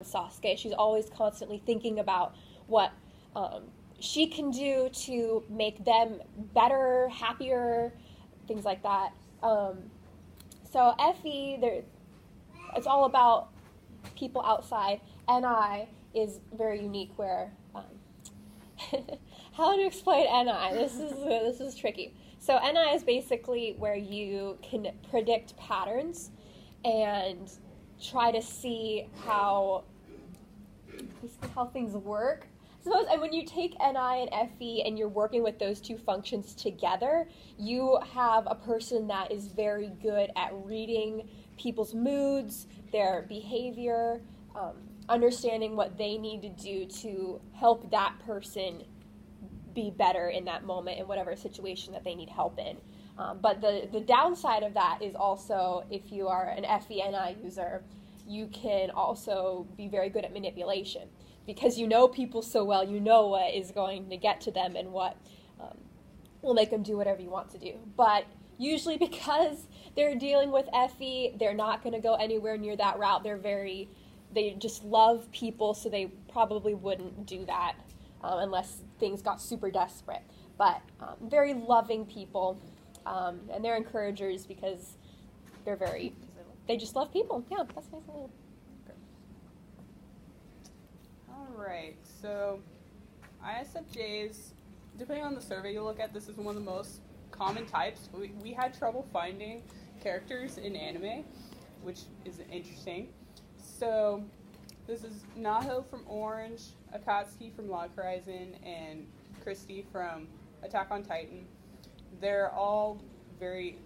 Sasuke. She's always constantly thinking about what she can do to make them better, happier, things like that. So Effie, it's all about people outside. Ni is very unique where, how to explain Ni? This is tricky. So Ni is basically where you can predict patterns and try to see how things work. Suppose, and when you take Ni and Fe and you're working with those two functions together, you have a person that is very good at reading people's moods, their behavior, understanding what they need to do to help that person be better in that moment in whatever situation that they need help in. But the downside of that is also, if you are an Fe-Ni user, you can also be very good at manipulation because you know people so well, you know what is going to get to them and what will make them do whatever you want to do. But usually because they're dealing with Fe, they're not going to go anywhere near that route. They just love people, so they probably wouldn't do that unless things got super desperate. But very loving people, and they're encouragers because they just love people. Yeah, that's basically it. All right, so ISFJs, depending on the survey you look at, this is one of the most common types. We had trouble finding characters in anime, which is interesting. So this is Naho from Orange, Akatsuki from Log Horizon, and Christy from Attack on Titan. They're all very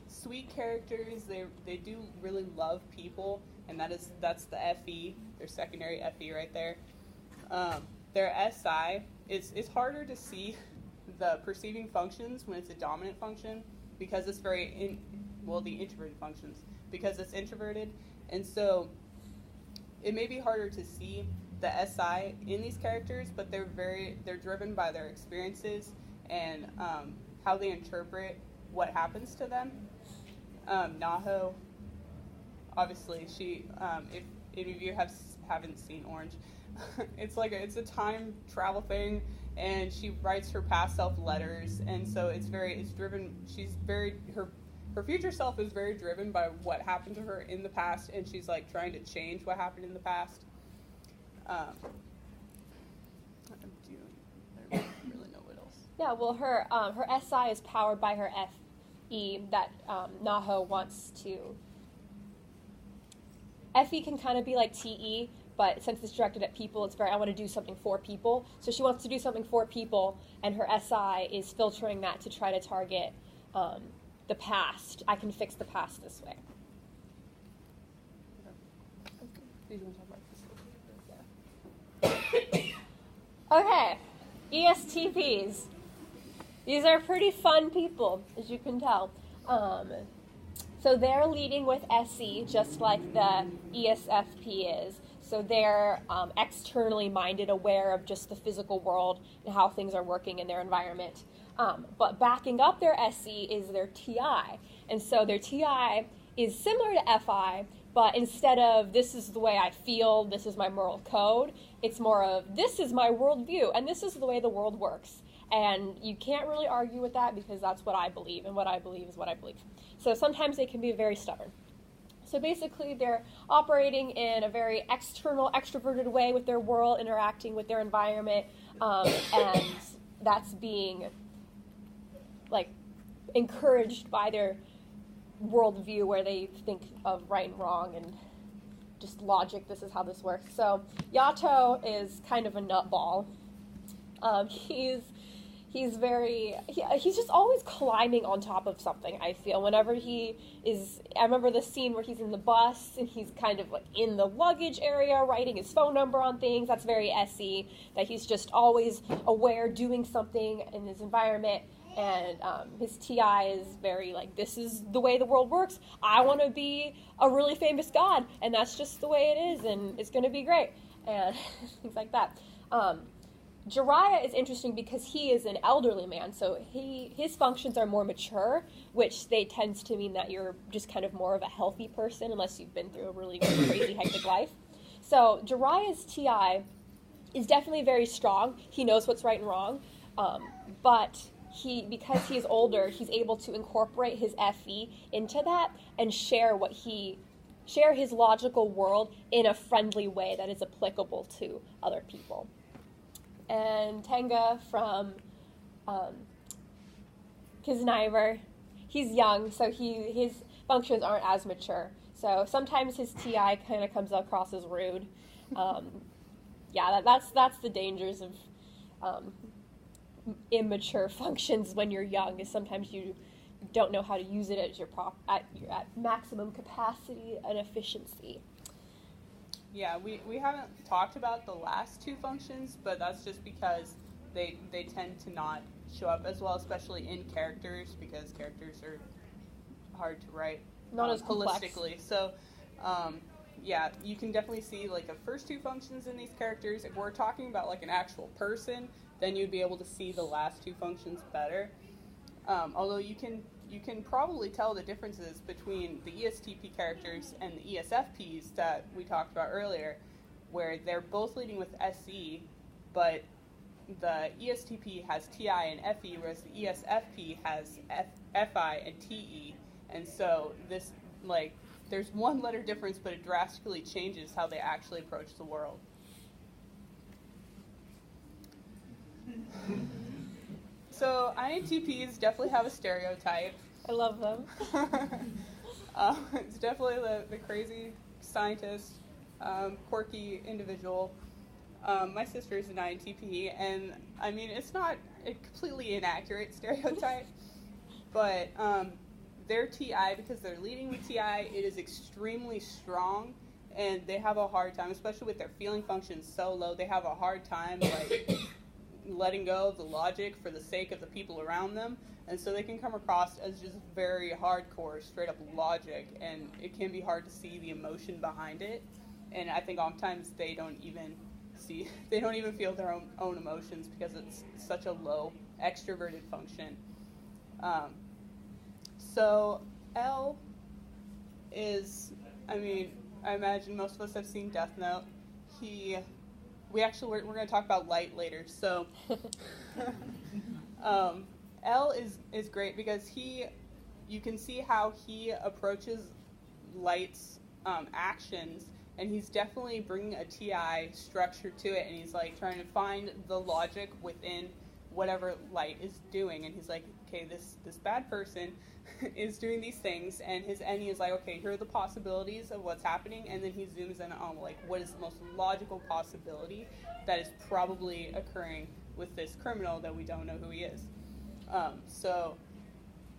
sweet characters. They do really love people, and that's the Fe, their secondary Fe right there. Their SI it's harder to see the perceiving functions when it's a dominant function because it's the introverted functions because it's introverted, and so it may be harder to see the SI in these characters, but they're driven by their experiences and how they interpret what happens to them. Naho, obviously, she if any of you haven't seen Orange, it's a time travel thing, and she writes her past self letters, and so it's driven. Her future self is very driven by what happened to her in the past, and she's trying to change what happened in the past. I don't really know what else. Yeah, well, her SI is powered by her Fe that Naho wants to. Fe can kind of be like Te, but since it's directed at people, it's I want to do something for people. So she wants to do something for people, and her SI is filtering that to try to target the past. I can fix the past this way. Okay, ESTPs. These are pretty fun people, as you can tell. So they're leading with SE, just like the ESFP is. So they're externally minded, aware of just the physical world and how things are working in their environment. But backing up their SE is their TI. And so their TI is similar to FI, but instead of this is the way I feel, this is my moral code, it's more of this is my worldview, and this is the way the world works. And you can't really argue with that because that's what I believe, and what I believe is what I believe. So sometimes they can be very stubborn. So basically they're operating in a very external, extroverted way with their world, interacting with their environment, and that's being encouraged by their worldview where they think of right and wrong and just logic, this is how this works. So Yato is kind of a nutball. He's just always climbing on top of something, I feel. Whenever I remember the scene where he's in the bus and he's kind of in the luggage area writing his phone number on things. That's very SE, that he's just always aware, doing something in his environment. And his TI is very this is the way the world works. I want to be a really famous god, and that's just the way it is, and it's going to be great, and things like that. Jiraiya is interesting because he is an elderly man, so his functions are more mature, which tends to mean that you're just kind of more of a healthy person unless you've been through a really crazy hectic life. So Jiraiya's TI is definitely very strong. He knows what's right and wrong, but because he's older, he's able to incorporate his FE into that and share his logical world in a friendly way that is applicable to other people. And Tenga from Kisniver, he's young, so his functions aren't as mature. So sometimes his TI kind of comes across as rude. That's the dangers of immature functions when you're young. Is sometimes you don't know how to use it at at maximum capacity and efficiency. Yeah, we haven't talked about the last two functions, but that's just because they tend to not show up as well, especially in characters, because characters are hard to write not as holistically. So, you can definitely see like the first two functions in these characters. If we're talking about like an actual person, then you'd be able to see the last two functions better. Although you can probably tell the differences between the ESTP characters and the ESFPs that we talked about earlier, where they're both leading with SE, but the ESTP has TI and FE, whereas the ESFP has FI and TE. And so this, like, there's one letter difference, but it drastically changes how they actually approach the world. So INTPs definitely have a stereotype. I love them. It's definitely the crazy scientist, quirky individual. My sister is an INTP, and I mean, it's not a completely inaccurate stereotype, but their TI, because they're leading with TI, it is extremely strong, and they have a hard time, especially with their feeling functions so low, they have a hard time, like, letting go of the logic for the sake of the people around them, and so they can come across as just very hardcore, straight up logic, and it can be hard to see the emotion behind it, and I think oftentimes they don't even feel their own emotions because it's such a low extroverted function. So L is, I mean, I imagine most of us have seen Death Note. We're going to talk about Light later. So L is great because you can see how he approaches Light's actions, and he's definitely bringing a TI structure to it, and he's like trying to find the logic within whatever Light is doing, and he's like, okay, this bad person is doing these things, and his NE is like, okay, here are the possibilities of what's happening, and then he zooms in on like what is the most logical possibility that is probably occurring with this criminal that we don't know who he is.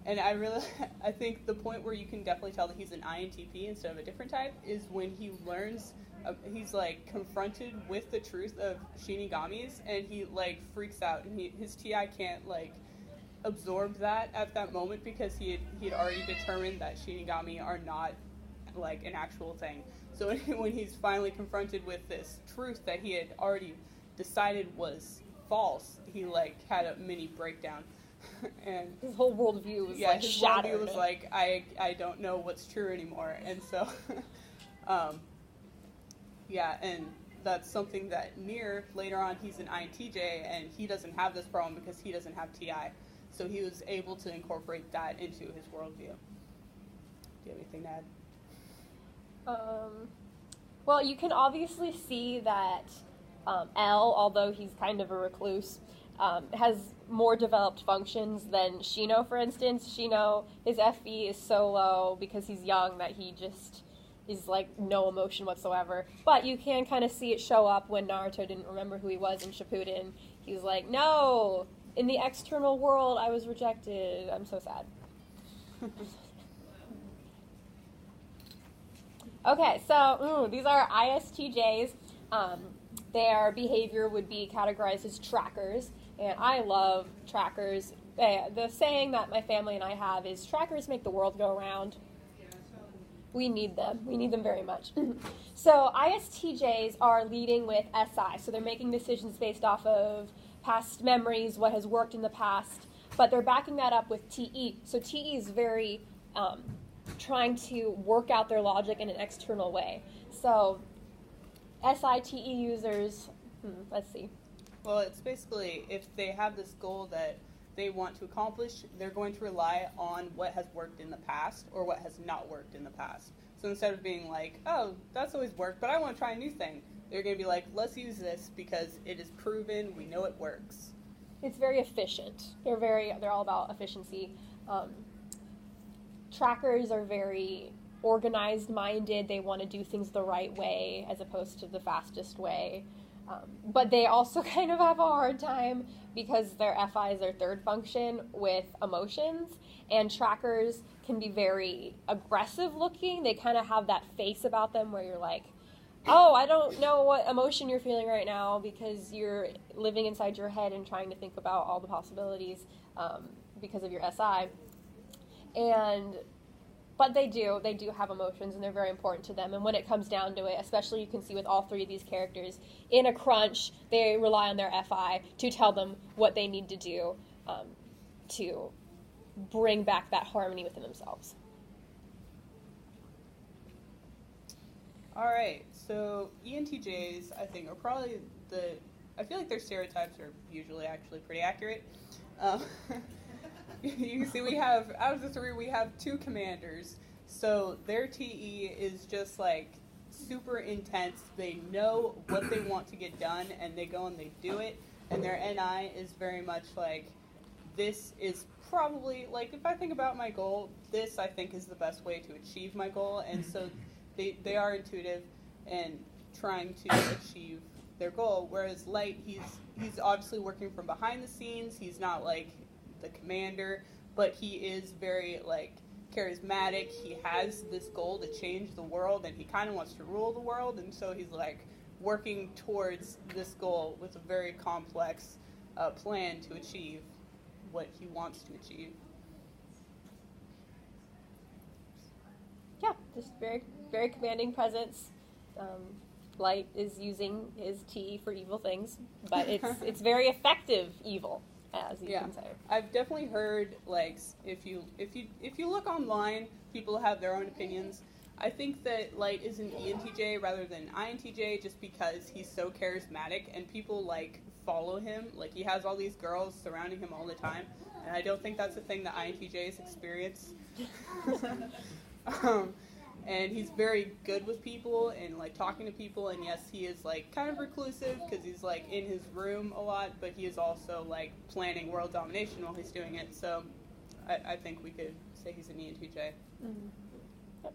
And I think the point where you can definitely tell that he's an INTP instead of a different type is when he learns, he's like confronted with the truth of Shinigamis, and he like freaks out, and his TI can't like absorb that at that moment because he had already determined that Shinigami are not like an actual thing. So when he's finally confronted with this truth that he had already decided was false, he like had a mini breakdown. And his whole worldview was like his shattered. Worldview was like, I don't know what's true anymore. And so, and that's something that Mir, later on, he's an INTJ, and he doesn't have this problem because he doesn't have TI. So he was able to incorporate that into his worldview. Do you have anything to add? Well, you can obviously see that L, although he's kind of a recluse, has more developed functions than Shino, for instance. Shino, his FE is so low because he's young that he just is like no emotion whatsoever. But you can kind of see it show up when Naruto didn't remember who he was in Shippuden. He was like, no, in the external world I was rejected. I'm so sad. Okay, so these are ISTJs. Their behavior would be categorized as trackers, and I love trackers. The saying that my family and I have is, trackers make the world go round. We need them. We need them very much. So ISTJs are leading with SI, so they're making decisions based off of past memories, what has worked in the past, but they're backing that up with TE. So TE is very trying to work out their logic in an external way. So SITE users, let's see. Well, it's basically if they have this goal that they want to accomplish, they're going to rely on what has worked in the past or what has not worked in the past. So instead of being like, oh, that's always worked, but I want to try a new thing, they're going to be like, let's use this because it is proven, we know it works. It's very efficient. They're all about efficiency. Trackers are very organized minded. They want to do things the right way as opposed to the fastest way. But they also kind of have a hard time because their FI is their third function with emotions, and trackers can be very aggressive looking. They kind of have that face about them where you're like, oh, I don't know what emotion you're feeling right now because you're living inside your head and trying to think about all the possibilities because of your SI. But they do have emotions, and they're very important to them. And when it comes down to it, especially you can see with all three of these characters, in a crunch, they rely on their FI to tell them what they need to do to bring back that harmony within themselves. All right, so ENTJs, I think, are probably I feel like their stereotypes are usually actually pretty accurate. You can see we have, out of the three, we have two commanders. So their TE is just like super intense. They know what they want to get done, and they go and they do it. And their NI is very much like, this is probably, like, if I think about my goal, this I think is the best way to achieve my goal. And so they are intuitive and trying to achieve their goal. Whereas Light, he's obviously working from behind the scenes. He's not like the commander, but he is very like charismatic. He has this goal to change the world, and he kind of wants to rule the world, and so he's like working towards this goal with a very complex plan to achieve what he wants to achieve. Yeah, just very, very commanding presence. Light is using his T for evil things, but it's very effective evil, as you can say. I've definitely heard, like, if you look online, people have their own opinions. I think that Light is an ENTJ rather than INTJ just because he's so charismatic and people like follow him. Like, he has all these girls surrounding him all the time, and I don't think that's a thing that INTJs experience. And he's very good with people and like talking to people, and yes, he is like kind of reclusive because he's like in his room a lot, but he is also like planning world domination while he's doing it. So I think we could say he's an ENTJ. Mm-hmm. Yep.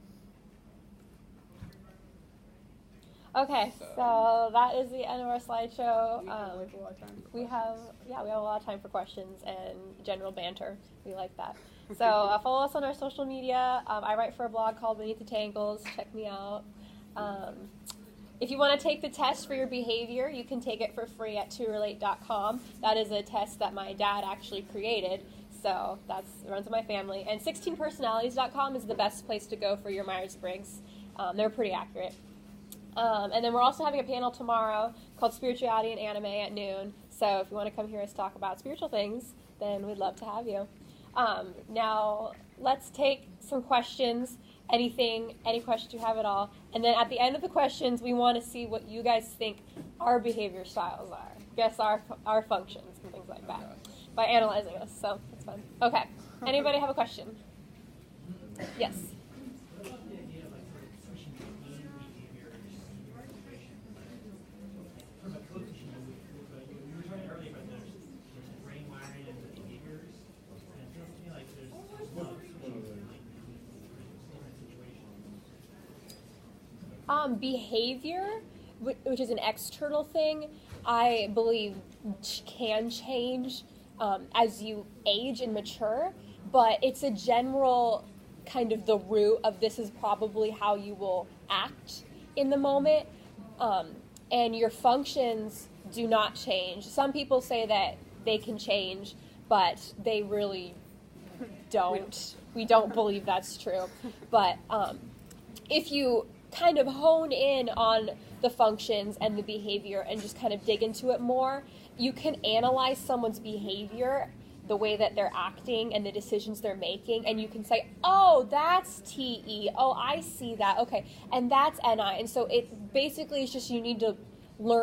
Okay, so that is the end of our slideshow. We have a lot of time for questions and general banter. We like that. So follow us on our social media. I write for a blog called Beneath the Tangles. Check me out. If you want to take the test for your behavior, you can take it for free at torelate.com. That is a test that my dad actually created. So it runs in my family. And 16personalities.com is the best place to go for your Myers Briggs. They're pretty accurate. And then we're also having a panel tomorrow called Spirituality and Anime at noon. So if you want to come hear us talk about spiritual things, then we'd love to have you. Now, let's take some questions, any questions you have at all. And then at the end of the questions, we want to see what you guys think our behavior styles are. Guess our functions and things like that by analyzing us. So it's fun. Okay. Anybody have a question? Yes. Behavior, which is an external thing, I believe can change as you age and mature, but it's a general kind of the root of this is probably how you will act in the moment, and your functions do not change. Some people say that they can change, but they really don't. We don't believe that's true. But if you kind of hone in on the functions and the behavior and just kind of dig into it more, you can analyze someone's behavior the way that they're acting and the decisions they're making, and you can say, oh, that's TE, oh, I see that, okay, and that's NI. And so it basically is just you need to learn